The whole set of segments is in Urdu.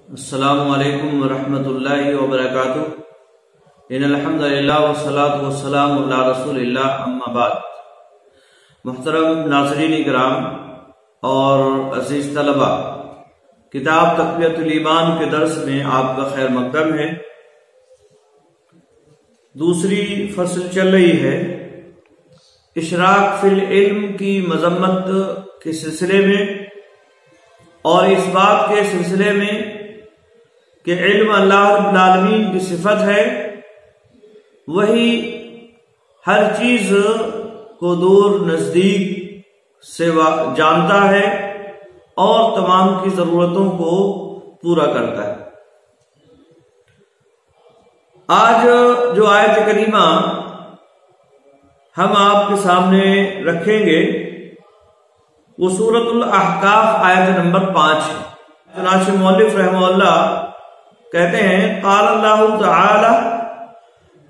السلام علیکم ورحمۃ اللہ وبرکاتہ۔ ان الحمد للہ والصلاۃ والسلام علی رسول اللہ، اما بعد۔ محترم ناظرین کرام اور عزیز طلبہ، کتاب تقویۃ الایمان کے درس میں آپ کا خیر مقدم ہے۔ دوسری فصل چل رہی ہے اشراق فی العلم کی مذمت کے سلسلے میں، اور اس بات کے سلسلے میں کہ علم اللہ رب العالمین کی صفت ہے، وہی ہر چیز کو دور نزدیک سے جانتا ہے اور تمام کی ضرورتوں کو پورا کرتا ہے۔ آج جو آیت کریمہ ہم آپ کے سامنے رکھیں گے وہ سورۃ الاحقاف آیت نمبر 5 ہے۔ چنانچہ مؤلف رحمہ اللہ کہتے ہیں، قال اللہ تعالی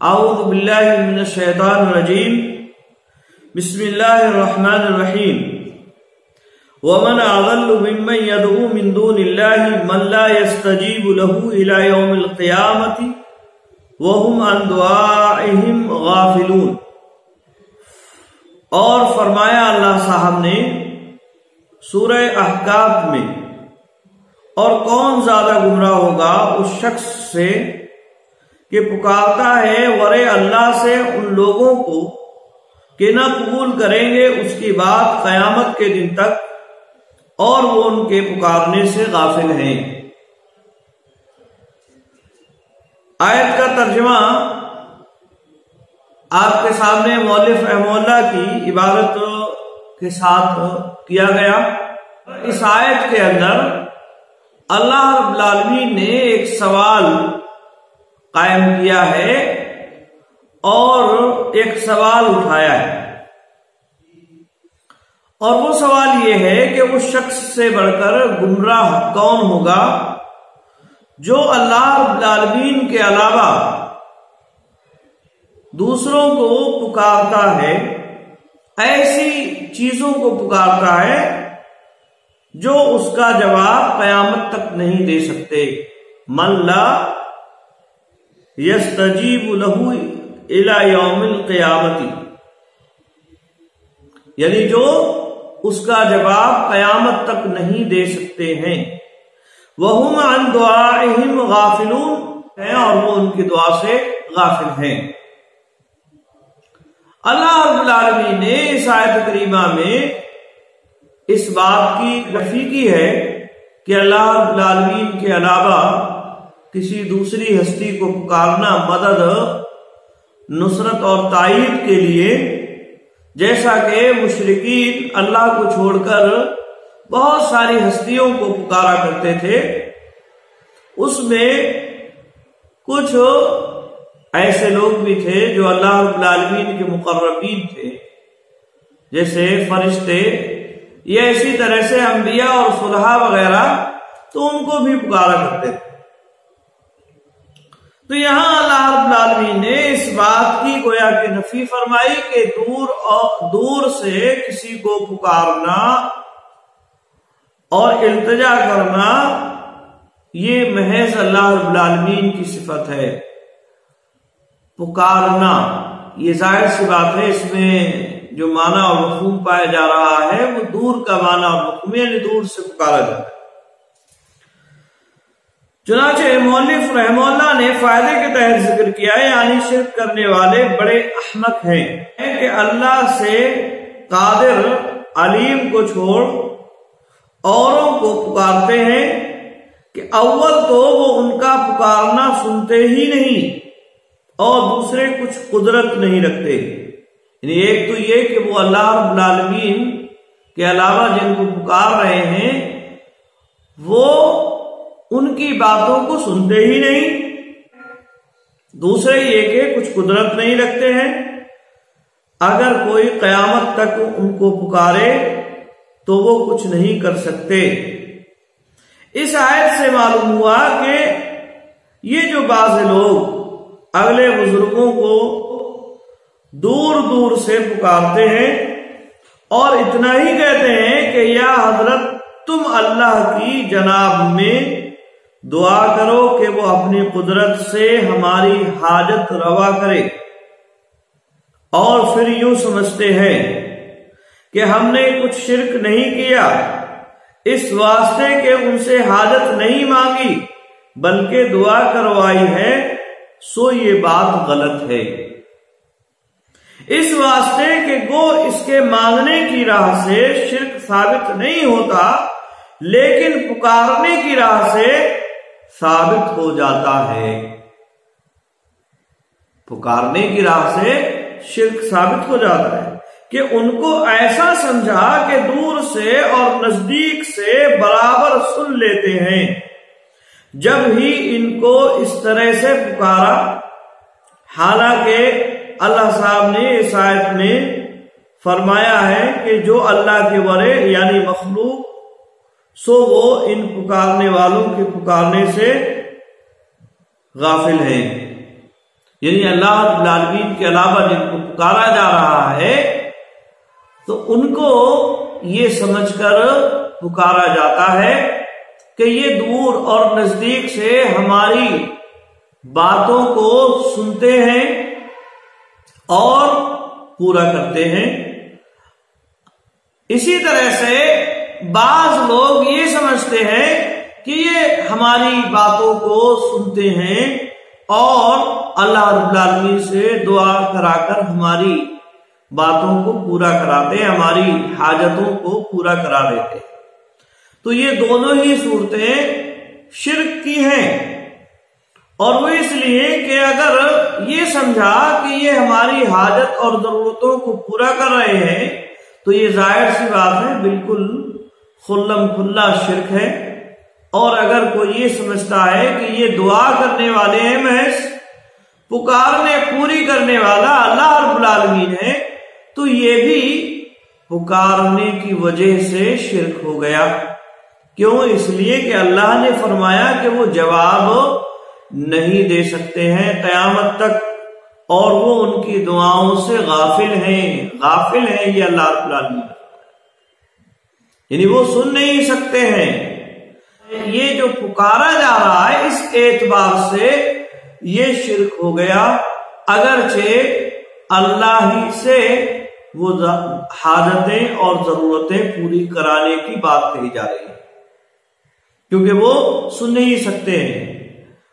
اعوذ باللہ من الشیطان الرجیم بسم اللہ الرحمن الرحیم ومن اضل ممن يدعو من دون اللہ من لا يستجیب له الى یوم القیامۃ وهم عن دعائهم غافلون۔ اور فرمایا اللہ صاحب نے سورہ احقاف میں، اور کون زیادہ گمراہ ہوگا اس شخص سے کہ پکارتا ہے ورے اللہ سے ان لوگوں کو کہ نہ قبول کریں گے اس کی بات قیامت کے دن تک، اور وہ ان کے پکارنے سے غافل ہیں۔ آیت کا ترجمہ آپ کے سامنے مؤلف رحمہ اللہ کی عبارت کے ساتھ کیا گیا۔ اس آیت کے اندر اللہ رب العالمین نے ایک سوال قائم کیا ہے اور ایک سوال اٹھایا ہے، اور وہ سوال یہ ہے کہ اس شخص سے بڑھ کر گمراہ کون ہوگا جو اللہ رب العالمین کے علاوہ دوسروں کو پکارتا ہے، ایسی چیزوں کو پکارتا ہے جو اس کا جواب قیامت تک نہیں دے سکتے۔ من لا یستجیب له الی یوم القیامۃ، یعنی جو اس کا جواب قیامت تک نہیں دے سکتے ہیں۔ وَهُمْ عَنْ دُعَائِهِمْ غَافِلُونَ، ہیں اور وہ ان کی دعا سے غافل ہیں۔ اللہ رب العالمین نے اس آیت کریمہ میں اس بات کی نفی کی ہے کہ اللہ رب العالمین کے علاوہ کسی دوسری ہستی کو پکارنا مدد، نصرت اور تائید کے لیے، جیسا کہ مشرکین اللہ کو چھوڑ کر بہت ساری ہستیوں کو پکارا کرتے تھے۔ اس میں کچھ ایسے لوگ بھی تھے جو اللہ رب العالمین کے مقربین تھے، جیسے فرشتے، یا اسی طرح سے انبیاء اور صلحاء وغیرہ، تو ان کو بھی پکارا کرتے تھے۔ تو یہاں اللہ رب العالمین نے اس بات کی گویا کہ نفی فرمائی کہ دور سے کسی کو پکارنا اور التجا کرنا یہ محض اللہ رب العالمین کی صفت ہے۔ پکارنا یہ ظاہر سی بات ہے، اس میں جو معنی اور مفہوم پایا جا رہا ہے وہ دور کا معنی اور مفہوم، یعنی دور سے پکارا جاتا ہے۔ چنانچہ مؤلف رحمہ اللہ نے فائدے کے تحت ذکر کیا ہے، یعنی شرک کرنے والے بڑے احمق ہیں کہ اللہ سے قادر علیم کو چھوڑ اوروں کو پکارتے ہیں کہ اول تو وہ ان کا پکارنا سنتے ہی نہیں اور دوسرے کچھ قدرت نہیں رکھتے۔ یعنی ایک تو یہ کہ وہ اللہ رب العالمین کے علاوہ جن کو پکار رہے ہیں وہ ان کی باتوں کو سنتے ہی نہیں، دوسرے یہ کہ کچھ قدرت نہیں رکھتے ہیں، اگر کوئی قیامت تک ان کو پکارے تو وہ کچھ نہیں کر سکتے۔ اس آیت سے معلوم ہوا کہ یہ جو بعض لوگ اگلے بزرگوں کو دور دور سے پکارتے ہیں اور اتنا ہی کہتے ہیں کہ یا حضرت تم اللہ کی جناب میں دعا کرو کہ وہ اپنی قدرت سے ہماری حاجت روا کرے، اور پھر یوں سمجھتے ہیں کہ ہم نے کچھ شرک نہیں کیا اس واسطے کہ ان سے حاجت نہیں مانگی بلکہ دعا کروائی ہے، سو یہ بات غلط ہے۔ اس واسطے کہ گو اس کے مانگنے کی راہ سے شرک ثابت نہیں ہوتا، لیکن پکارنے کی راہ سے ثابت ہو جاتا ہے۔ پکارنے کی راہ سے شرک ثابت ہو جاتا ہے کہ ان کو ایسا سمجھا کہ دور سے اور نزدیک سے برابر سن لیتے ہیں، جب ہی ان کو اس طرح سے پکارا۔ حالانکہ اللہ صاحب نے اس آیت میں فرمایا ہے کہ جو اللہ کے ورے یعنی مخلوق، سو وہ ان پکارنے والوں کے پکارنے سے غافل ہیں، یعنی اللہ رب العالمین کے علاوہ جن کو پکارا جا رہا ہے تو ان کو یہ سمجھ کر پکارا جاتا ہے کہ یہ دور اور نزدیک سے ہماری باتوں کو سنتے ہیں اور پورا کرتے ہیں۔ اسی طرح سے بعض لوگ یہ سمجھتے ہیں کہ یہ ہماری باتوں کو سنتے ہیں اور اللہ رب العالمین سے دعا کرا کر ہماری باتوں کو پورا کراتے ہیں، ہماری حاجتوں کو پورا کرا دیتے ہیں۔ تو یہ دونوں ہی صورتیں شرک کی ہیں، اور وہ اس لیے کہ اگر یہ سمجھا کہ یہ ہماری حاجت اور ضرورتوں کو پورا کر رہے ہیں تو یہ ظاہر سی بات ہے بالکل خلم کھلا شرک ہے۔ اور اگر کوئی یہ سمجھتا ہے کہ یہ دعا کرنے والے ہیں، محض پکارنے پوری کرنے والا اللہ رب العالمین ہے، تو یہ بھی پکارنے کی وجہ سے شرک ہو گیا۔ کیوں؟ اس لیے کہ اللہ نے فرمایا کہ وہ جواب نہیں دے سکتے ہیں قیامت تک، اور وہ ان کی دعاؤں سے غافل ہیں۔ غافل ہیں یہ اللہ رب العالمین، یعنی وہ سن نہیں سکتے ہیں۔ یہ جو پکارا جا رہا ہے اس اعتبار سے یہ شرک ہو گیا، اگرچہ اللہ ہی سے وہ حاجتیں اور ضرورتیں پوری کرانے کی بات کہی جا رہی ہے، کیونکہ وہ سن نہیں سکتے ہیں،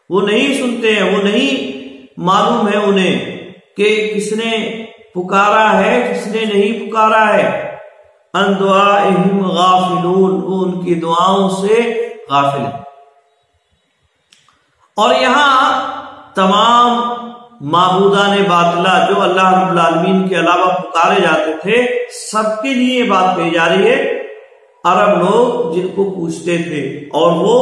وہ نہیں سنتے ہیں، وہ نہیں معلوم ہے انہیں کہ کس نے پکارا ہے کس نے نہیں پکارا ہے۔ ان دعائہم غافلون، وہ ان کی دعاؤں سے غافل ہیں۔ اور یہاں تمام معبودان باطلہ جو اللہ رب العالمین کے علاوہ پکارے جاتے تھے، سب کے لیے یہ بات کہی جا رہی ہے۔ عرب لوگ جن کو پوچھتے تھے، اور وہ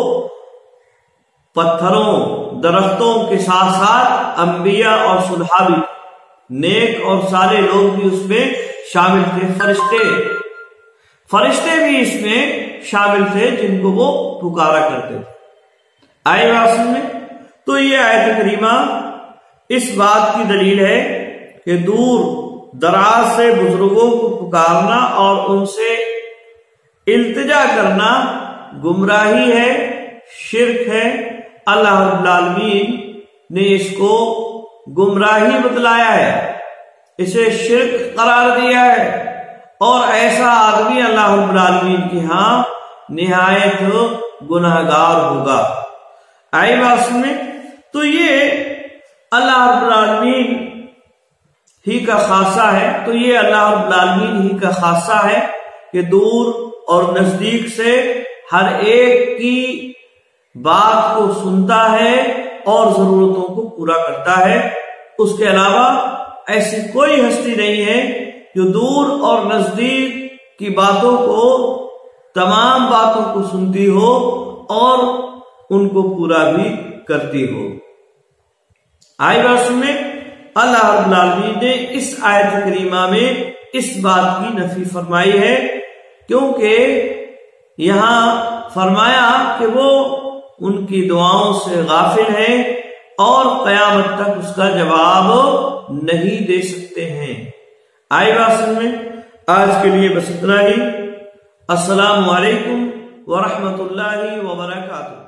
پتھروں درختوں کے ساتھ ساتھ انبیاء اور صلحاء بھی، نیک اور صالح لوگ بھی اس میں شامل تھے، فرشتے بھی اس میں شامل تھے جن کو وہ پکارا کرتے تھے۔ آئے بات میں تو یہ آیت کریمہ اس بات کی دلیل ہے کہ دور دراز سے بزرگوں کو پکارنا اور ان سے التجا کرنا گمراہی ہے، شرک ہے۔ اللہ رب العالمین نے اس کو گمراہی بتلایا ہے، اسے شرک قرار دیا ہے، اور ایسا آدمی اللہ رب العالمین کے ہاں نہایت گناہگار ہوگا۔ آئی بات میں تو یہ اللہ رب العالمین ہی کا خاصہ ہے، تو یہ اللہ رب العالمین ہی کا خاصہ ہے کہ دور اور نزدیک سے ہر ایک کی بات کو سنتا ہے اور ضرورتوں کو پورا کرتا ہے۔ اس کے علاوہ ایسی کوئی ہستی نہیں ہے جو دور اور نزدیک کی باتوں کو، تمام باتوں کو سنتی ہو اور ان کو پورا بھی کرتی ہو۔ آئی بات میں اللہ رب العالمین نے اس آیت کریمہ میں اس بات کی نفی فرمائی ہے، کیونکہ یہاں فرمایا کہ وہ ان کی دعاؤں سے غافل ہیں اور قیامت تک اس کا جواب نہیں دے سکتے ہیں۔ آئی بات میں آج کے لیے بس اتنا ہی۔ السلام علیکم ورحمۃ اللہ وبرکاتہ۔